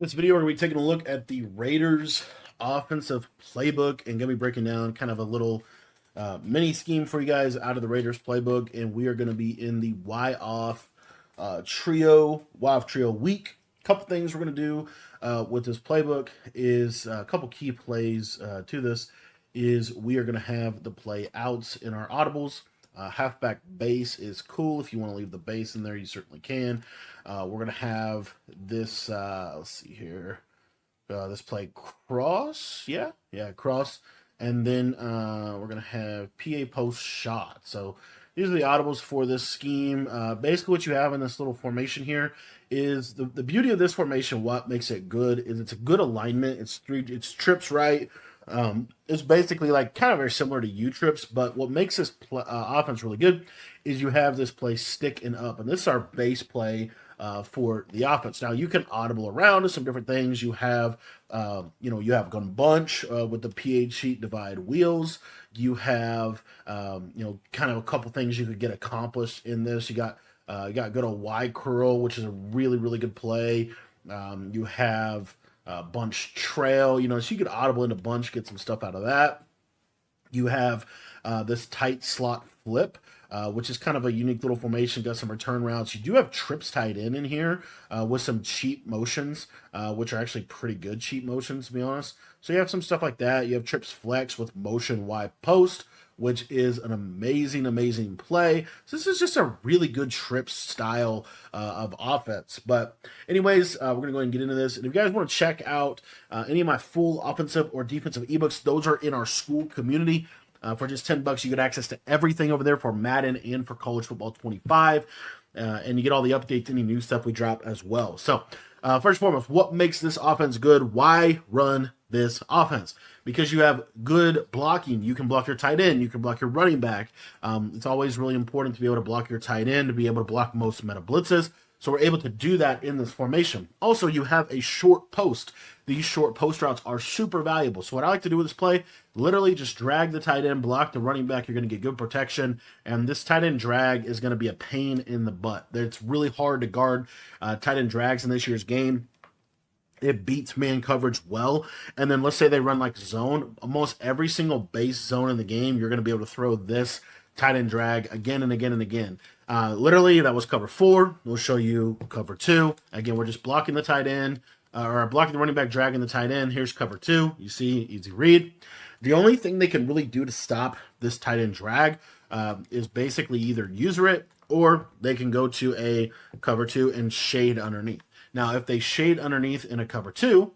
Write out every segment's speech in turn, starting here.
This video, we're going to be taking a look at the Raiders offensive playbook and going to be breaking down kind of a little mini scheme for you guys out of the Raiders playbook. And we are going to be in the Y-off trio week. A couple things we're going to do with this playbook is a couple key plays to this is we are going to have the play outs in our audibles. Halfback base is cool. If you want to leave the base in there, you certainly can. We're going to have this, let's see here, this play cross. Yeah, cross. And then we're going to have PA post shot. So these are the audibles for this scheme. Basically what you have in this little formation here is the beauty of this formation. What makes it good is it's a good alignment. It's trips right. It's basically like kind of very similar to U-trips, but what makes this offense really good is you have this play stick and up, and this is our base play for the offense. Now you can audible around to some different things. You have, you have gun bunch with the PH sheet divide wheels. You have, kind of a couple things you could get accomplished in this. You got good old Y curl, which is a really, really good play. You have bunch trail, so you could audible into bunch, get some stuff out of that. You have this tight slot flip, which is kind of a unique little formation, got some return routes. You do have trips tied in here with some cheap motions, which are actually pretty good cheap motions, to be honest. So you have some stuff like that. You have trips flex with motion Y post, which is an amazing, amazing play. So this is just a really good trip style of offense. But anyways, we're going to go ahead and get into this. And if you guys want to check out any of my full offensive or defensive ebooks, those are in our school community. For just $10, you get access to everything over there for Madden and for College Football 25. And you get all the updates, any new stuff we drop as well. So first and foremost, what makes this offense good? Why run this offense? Because you have good blocking. You can block your tight end. You can block your running back. It's always really important to be able to block your tight end, to be able to block most meta blitzes. So we're able to do that in this formation. Also, you have a short post. These short post routes are super valuable. So what I like to do with this play, literally just drag the tight end, block the running back. You're going to get good protection. And this tight end drag is going to be a pain in the butt. It's really hard to guard tight end drags in this year's game. It beats man coverage well. And then let's say they run like zone. Almost every single base zone in the game, you're going to be able to throw this tight end drag again and again and again. Literally, that was cover 4. We'll show you cover 2. Again, we're just blocking the tight end, or blocking the running back, dragging the tight end. Here's cover 2. You see, easy read. The only thing they can really do to stop this tight end drag is basically either user it, or they can go to a cover 2 and shade underneath. Now, if they shade underneath in a cover 2,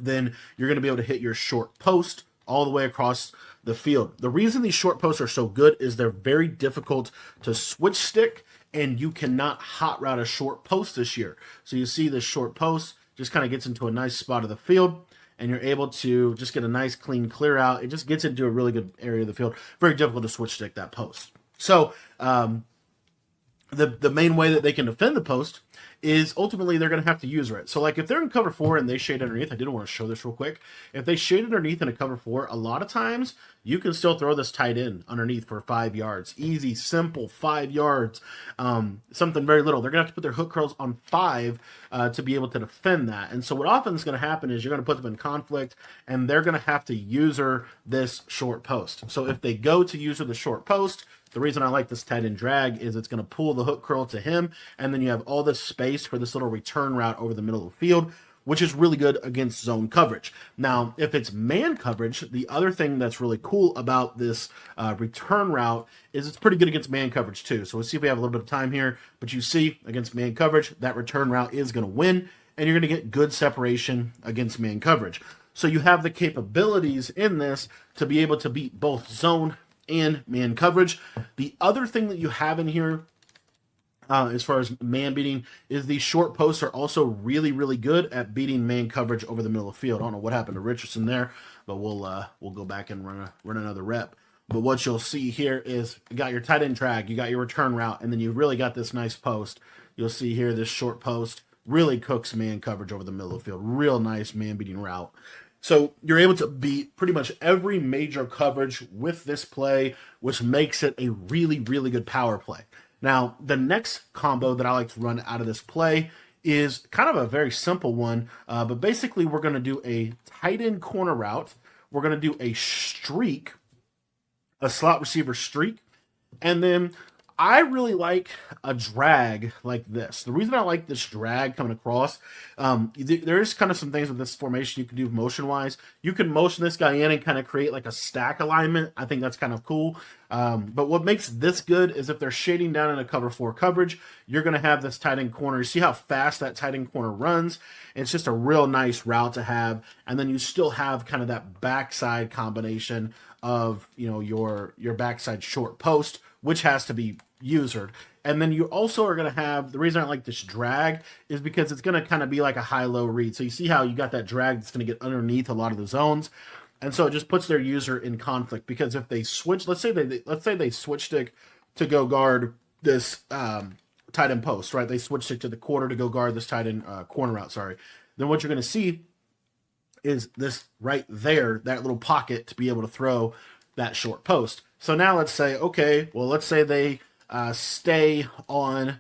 then you're going to be able to hit your short post all the way across the field. The reason these short posts are so good is they're very difficult to switch stick, and you cannot hot route a short post this year. So you see this short post just kind of gets into a nice spot of the field, and you're able to just get a nice clean clear out. It just gets into a really good area of the field. Very difficult to switch stick that post. So the main way that they can defend the post is ultimately they're going to have to user it. So like if they're in cover 4 and they shade underneath, I did want to show this real quick. If they shade underneath in a cover 4, a lot of times you can still throw this tight end underneath for 5 yards. Easy, simple 5 yards. Something very little. They're going to have to put their hook curls on 5 to be able to defend that. And so what often is going to happen is you're going to put them in conflict, and they're going to have to user this short post. So if they go to user the short post, the reason I like this tight end drag is it's going to pull the hook curl to him, and then you have all this space for this little return route over the middle of the field, which is really good against zone coverage. Now, if it's man coverage, the other thing that's really cool about this return route is it's pretty good against man coverage too. So let's see if we have a little bit of time here, but you see against man coverage, that return route is going to win, and you're going to get good separation against man coverage. So you have the capabilities in this to be able to beat both zone and man coverage. The other thing that you have in here as far as man beating is these short posts are also really, really good at beating man coverage over the middle of the field. I don't know what happened to Richardson there, but we'll go back and run another rep. But what you'll see here is you got your tight end drag, you got your return route, and then you really got this nice post. You'll see here this short post really cooks man coverage over the middle of the field. Real nice man beating route. So you're able to beat pretty much every major coverage with this play, which makes it a really, really good power play. Now, the next combo that I like to run out of this play is kind of a very simple one, but basically we're going to do a tight end corner route. We're going to do a streak, a slot receiver streak, and then I really like a drag like this. The reason I like this drag coming across, there's kind of some things with this formation you can do motion wise. You can motion this guy in and kind of create like a stack alignment. I think that's kind of cool. But what makes this good is if they're shading down in a cover 4 coverage, you're going to have this tight end corner. You see how fast that tight end corner runs? It's just a real nice route to have. And then you still have kind of that backside combination of, you know, your backside short post, which has to be usered. And then you also are going to have, the reason I like this drag is because it's going to kind of be like a high-low read. So you see how you got that drag that's going to get underneath a lot of the zones. And so it just puts their user in conflict, because if they switch, let's say they switch stick to go guard this tight end post, right? They switch stick to the quarter to go guard this tight end corner route, sorry. Then what you're going to see is this right there, that little pocket to be able to throw that short post. So now let's say, okay, well, let's say they stay in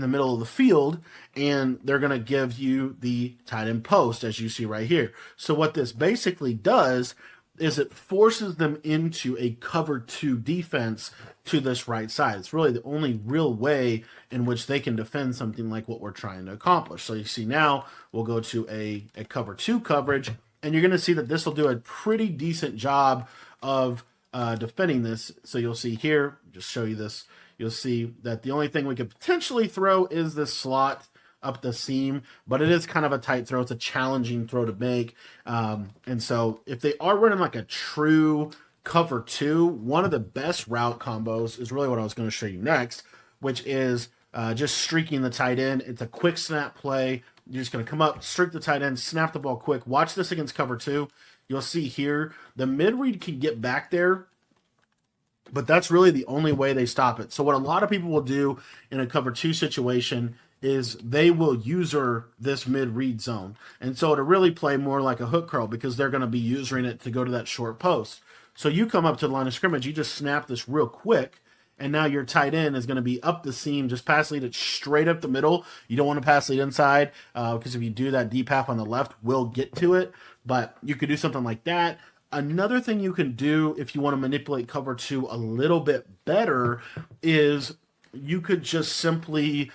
the middle of the field, and they're going to give you the tight end post, as you see right here. So what this basically does is it forces them into a cover 2 defense to this right side. It's really the only real way in which they can defend something like what we're trying to accomplish. So you see now we'll go to a cover 2 coverage, and you're going to see that this will do a pretty decent job of defending this. So you'll see here, just show you this, you'll see that the only thing we could potentially throw is this slot up the seam, but it is kind of a tight throw. It's a challenging throw to make. And so if they are running like a true cover 2, one of the best route combos is really what I was going to show you next, which is just streaking the tight end. It's a quick snap play. You're just going to come up, streak the tight end, snap the ball quick. Watch this against cover 2. You'll see here, the mid-read can get back there, but that's really the only way they stop it. So what a lot of people will do in a cover 2 situation is they will user this mid-read zone. And so to really play more like a hook curl, because they're going to be using it to go to that short post. So you come up to the line of scrimmage, you just snap this real quick, and now your tight end is going to be up the seam, just pass lead it straight up the middle. You don't want to pass lead inside, because if you do that, deep half on the left will get to it. But you could do something like that. Another thing you can do if you want to manipulate cover 2 a little bit better is you could just simply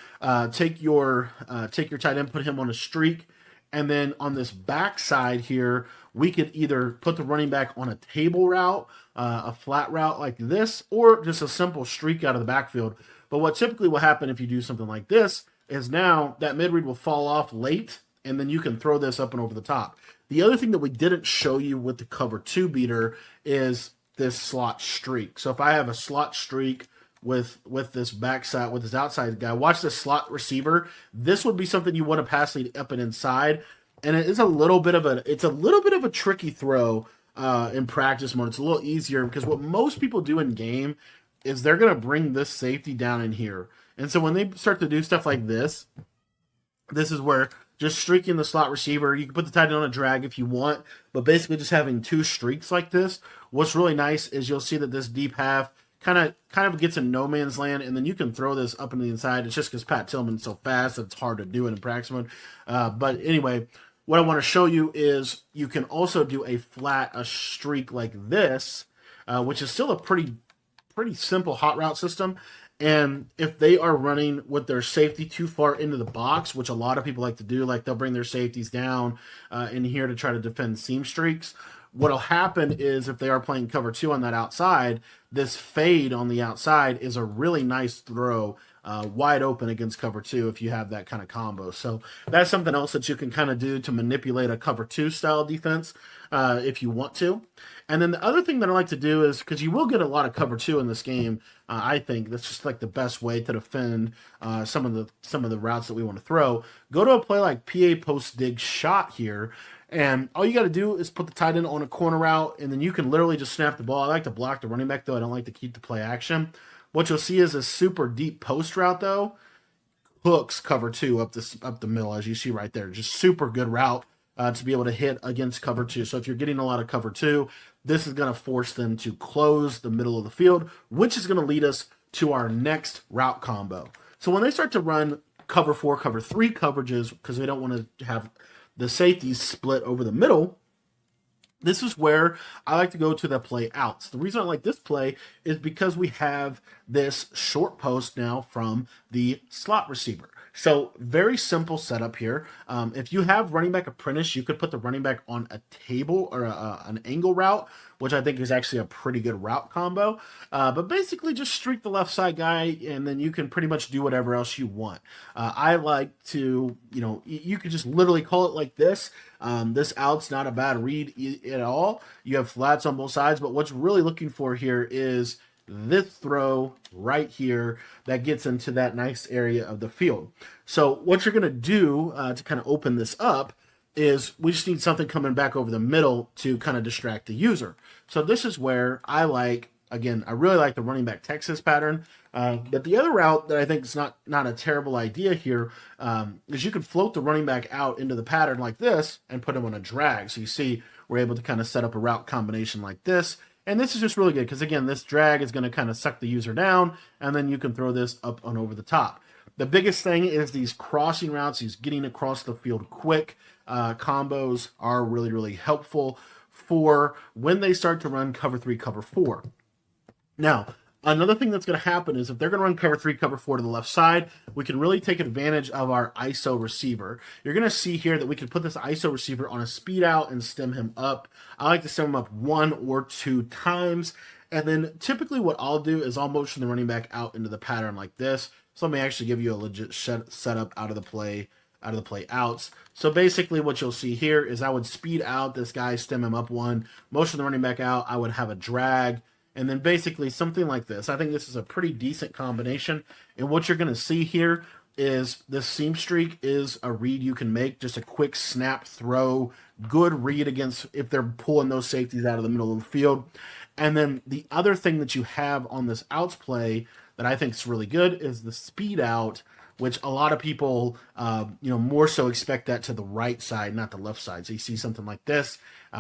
take your tight end, put him on a streak, and then on this backside here, we could either put the running back on a table route, a flat route like this, or just a simple streak out of the backfield. But what typically will happen if you do something like this is now that mid-read will fall off late, and then you can throw this up and over the top. The other thing that we didn't show you with the cover 2 beater is this slot streak. So if I have a slot streak with this backside, with this outside guy, watch this slot receiver. This would be something you want to pass lead up and inside. And it is a little bit of a tricky throw in practice mode. It's a little easier because what most people do in game is they're going to bring this safety down in here. And so when they start to do stuff like this is where just streaking the slot receiver, you can put the tight end on a drag if you want, but basically just having 2 streaks like this, what's really nice is you'll see that this deep half kind of gets in no man's land, and then you can throw this up into the inside. It's just because Pat Tillman's so fast that it's hard to do it in practice mode. But anyway, what I want to show you is you can also do a streak like this, which is still a pretty simple hot route system. And if they are running with their safety too far into the box, which a lot of people like to do, like they'll bring their safeties down in here to try to defend seam streaks, what'll happen is if they are playing cover 2 on that outside, this fade on the outside is a really nice throw wide open against cover 2 if you have that kind of combo. So that's something else that you can kind of do to manipulate a cover 2 style defense if you want to. And then the other thing that I like to do is, because you will get a lot of cover 2 in this game, I think that's just like the best way to defend some of the routes that we want to throw. Go to a play like PA post dig shot here, and all you got to do is put the tight end on a corner route, and then you can literally just snap the ball. I like to block the running back, though. I don't like to keep the play action. What you'll see is a super deep post route, though, hooks cover 2 up the middle, as you see right there. Just super good route to be able to hit against cover 2. So if you're getting a lot of cover 2, this is going to force them to close the middle of the field, which is going to lead us to our next route combo. So when they start to run cover 4, cover 3 coverages because they don't want to have the safeties split over the middle, this is where I like to go to the play outs. The reason I like this play is because we have this short post now from the slot receiver. So very simple setup here. If you have running back apprentice, you could put the running back on a table or an angle route, which I think is actually a pretty good route combo. But basically just streak the left side guy, and then you can pretty much do whatever else you want. I like to, you could just literally call it like this. This out's not a bad read at all. You have flats on both sides, but what's really looking for here is this throw right here that gets into that nice area of the field. So what you're going to do to kind of open this up is we just need something coming back over the middle to kind of distract the user. So this is where I like, again, I really like the running back Texas pattern. But the other route that I think is not a terrible idea here is you can float the running back out into the pattern like this and put him on a drag. So you see we're able to kind of set up a route combination like this. And this is just really good because, again, this drag is going to kind of suck the user down, and then you can throw this up and over the top. The biggest thing is these crossing routes, these getting across the field quick combos are really, really helpful for when they start to run cover 3, cover 4. Now, another thing that's going to happen is if they're going to run cover 3, cover 4 to the left side, we can really take advantage of our ISO receiver. You're going to see here that we can put this ISO receiver on a speed out and stem him up. I like to stem him up 1 or 2 times. And then typically what I'll do is I'll motion the running back out into the pattern like this. So let me actually give you a legit setup out of the play outs. So basically what you'll see here is I would speed out this guy, stem him up 1, motion the running back out. I would have a drag, and then basically something like this. I think this is a pretty decent combination. And what you're going to see here is this seam streak is a read you can make, just a quick snap throw, good read against if they're pulling those safeties out of the middle of the field. And then the other thing that you have on this outs play that I think is really good is the speed out, which a lot of people, more so expect that to the right side, not the left side. So you see something like this,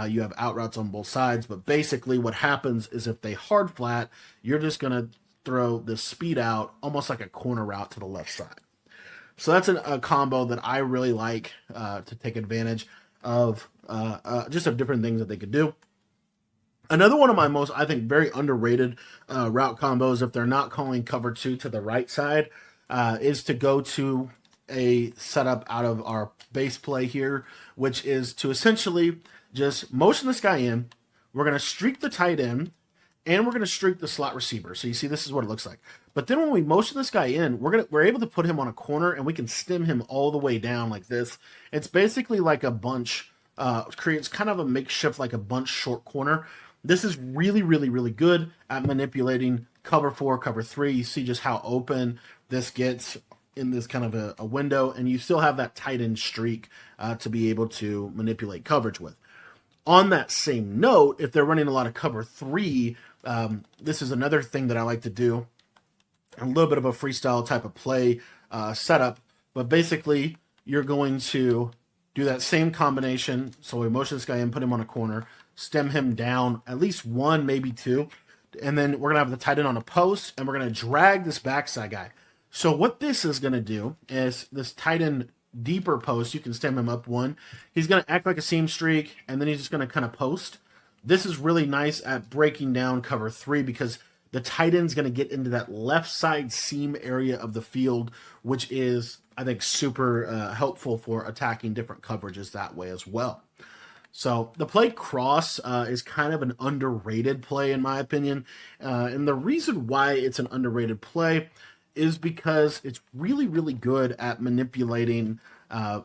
you have out routes on both sides, but basically what happens is if they hard flat, you're just going to throw the speed out almost like a corner route to the left side. So that's a combo that I really like to take advantage of, just of different things that they could do. Another one of my most, I think, very underrated route combos, if they're not calling cover 2 to the right side, is to go to a setup out of our base play here, which is to essentially just motion this guy in. We're going to streak the tight end, and we're going to streak the slot receiver. So you see, this is what it looks like. But then when we motion this guy in, we're able to put him on a corner, and we can stem him all the way down like this. It's basically like a bunch, creates kind of a makeshift like a bunch short corner. This is really, really, really good at manipulating cover 4, cover 3. You see just how open this gets in this kind of a window, and you still have that tight end streak to be able to manipulate coverage with. On that same note, if they're running a lot of cover 3, this is another thing that I like to do. A little bit of a freestyle type of play setup, but basically you're going to do that same combination. So we motion this guy in, put him on a corner, stem him down at least 1, maybe 2, and then we're going to have the tight end on a post, and we're going to drag this backside guy. So what this is going to do is this tight end deeper post, you can stem him up 1. He's going to act like a seam streak, and then he's just going to kind of post. This is really nice at breaking down cover 3 because the tight end's going to get into that left side seam area of the field, which is, I think, super helpful for attacking different coverages that way as well. So the play cross is kind of an underrated play in my opinion. And the reason why it's an underrated play is because it's really, really good at manipulating a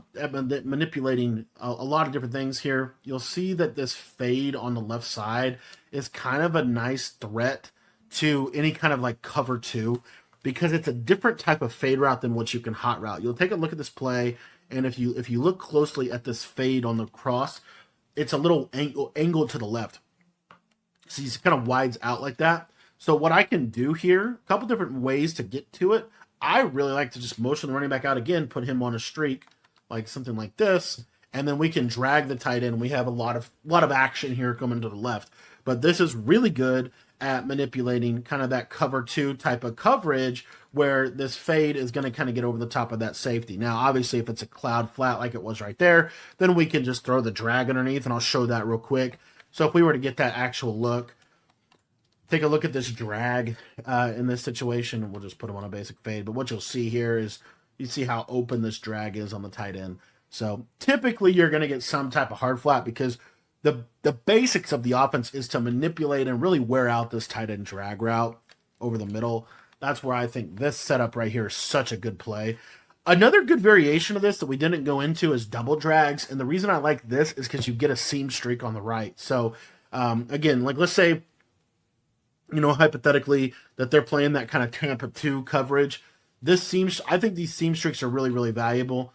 lot of different things here. You'll see that this fade on the left side is kind of a nice threat to any kind of like cover 2 because it's a different type of fade route than what you can hot route. You'll take a look at this play, and if you look closely at this fade on the cross, it's a little angle to the left. So he kind of wides out like that. So what I can do here, a couple different ways to get to it. I really like to just motion the running back out again, put him on a streak, like something like this, and then we can drag the tight end. We have a lot of action here coming to the left. But this is really good at manipulating kind of that cover two type of coverage where this fade is going to kind of get over the top of that safety. Now, obviously, if it's a cloud flat like it was right there, then we can just throw the drag underneath, and I'll show that real quick. So if we were to get that actual look, take a look at this drag in this situation. We'll just put them on a basic fade. But what you'll see here is you see how open this drag is on the tight end. So typically you're going to get some type of hard flat because the basics of the offense is to manipulate and really wear out this tight end drag route over the middle. That's where I think this setup right here is such a good play. Another good variation of this that we didn't go into is double drags. And the reason I like this is because you get a seam streak on the right. So again, like let's say, you know, hypothetically that they're playing that kind of Tampa 2 coverage. I think these seam streaks are really, really valuable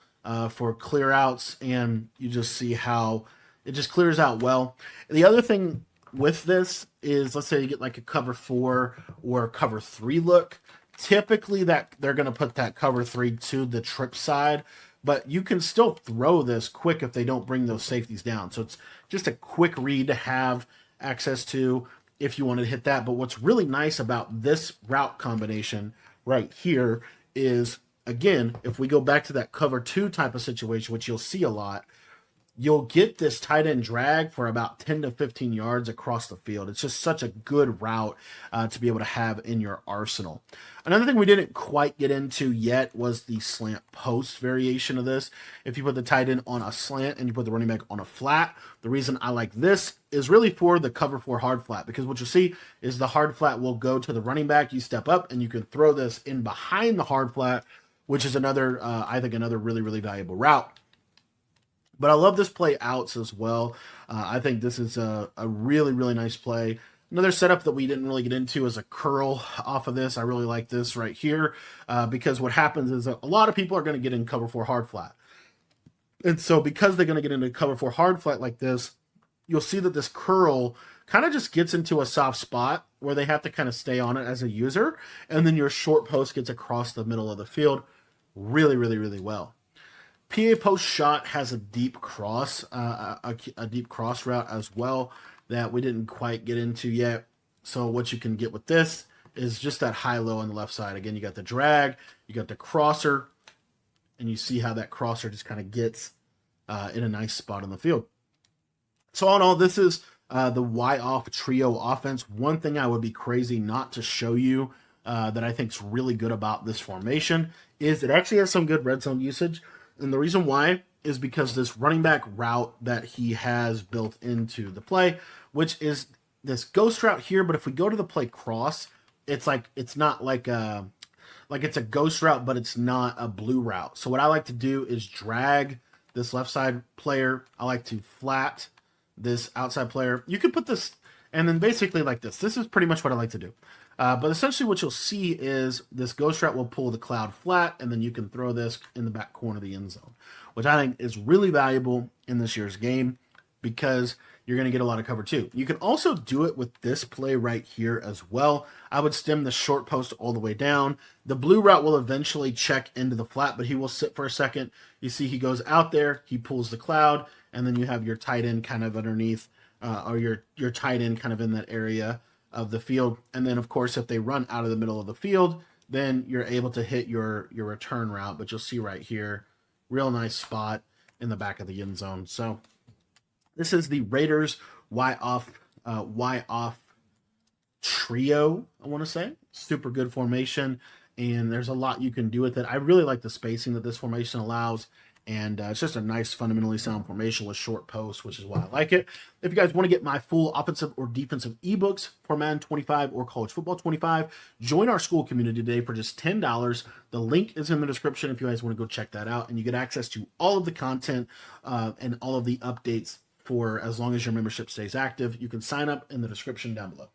for clear outs, and you just see how it just clears out well. The other thing with this is, let's say you get like a cover 4 or cover 3 look. Typically that they're going to put that cover 3 to the trip side, but you can still throw this quick if they don't bring those safeties down. So it's just a quick read to have access to if you want to hit that. But what's really nice about this route combination right here is, again, if we go back to that cover 2 type of situation, which you'll see a lot, you'll get this tight end drag for about 10 to 15 yards across the field. It's just such a good route to be able to have in your arsenal. Another thing we didn't quite get into yet was the slant post variation of this. If you put the tight end on a slant and you put the running back on a flat, the reason I like this is really for the cover 4 hard flat, because what you'll see is the hard flat will go to the running back. You step up and you can throw this in behind the hard flat, which is another, I think, another really, really valuable route. But I love this play outs as well. I think this is a really, really nice play. Another setup that we didn't really get into is a curl off of this. I really like this right here because what happens is a lot of people are going to get in cover 4 hard flat. And so because they're going to get into cover 4 hard flat like this, you'll see that this curl kind of just gets into a soft spot where they have to kind of stay on it as a user. And then your short post gets across the middle of the field really, really, really well. PA post shot has a deep cross, a deep cross route as well that we didn't quite get into yet. So what you can get with this is just that high-low on the left side. Again, you got the drag, you got the crosser, and you see how that crosser just kind of gets in a nice spot on the field. So all in all, this is the Y-off trio offense. One thing I would be crazy not to show you that I think is really good about this formation is it actually has some good red zone usage. And the reason why is because this running back route that he has built into the play, which is this ghost route here. But if we go to the play cross, it's not like it's a ghost route, but it's not a blue route. So what I like to do is drag this left side player. I like to flat this outside player. You could put this, and then basically like this. This is pretty much what I like to do. But essentially what you'll see is this ghost route will pull the cloud flat, and then you can throw this in the back corner of the end zone, which I think is really valuable in this year's game because you're going to get a lot of cover too. You can also do it with this play right here as well. I would stem the short post all the way down. The blue route will eventually check into the flat, but he will sit for a second. You see he goes out there, he pulls the cloud, and then you have your tight end kind of underneath, or your tight end kind of in that area of the field. And then of course, if they run out of the middle of the field, then you're able to hit your return route. But you'll see right here, real nice spot in the back of the end zone. So this is the Raiders Y-off trio, I want to say. Super good formation, and there's a lot you can do with it. I really like the spacing that this formation allows. And it's just a nice, fundamentally sound formation with short posts, which is why I like it. If you guys want to get my full offensive or defensive ebooks for Madden 25 or College Football 25, join our school community today for just $10. The link is in the description if you guys want to go check that out. And you get access to all of the content and all of the updates for as long as your membership stays active. You can sign up in the description down below.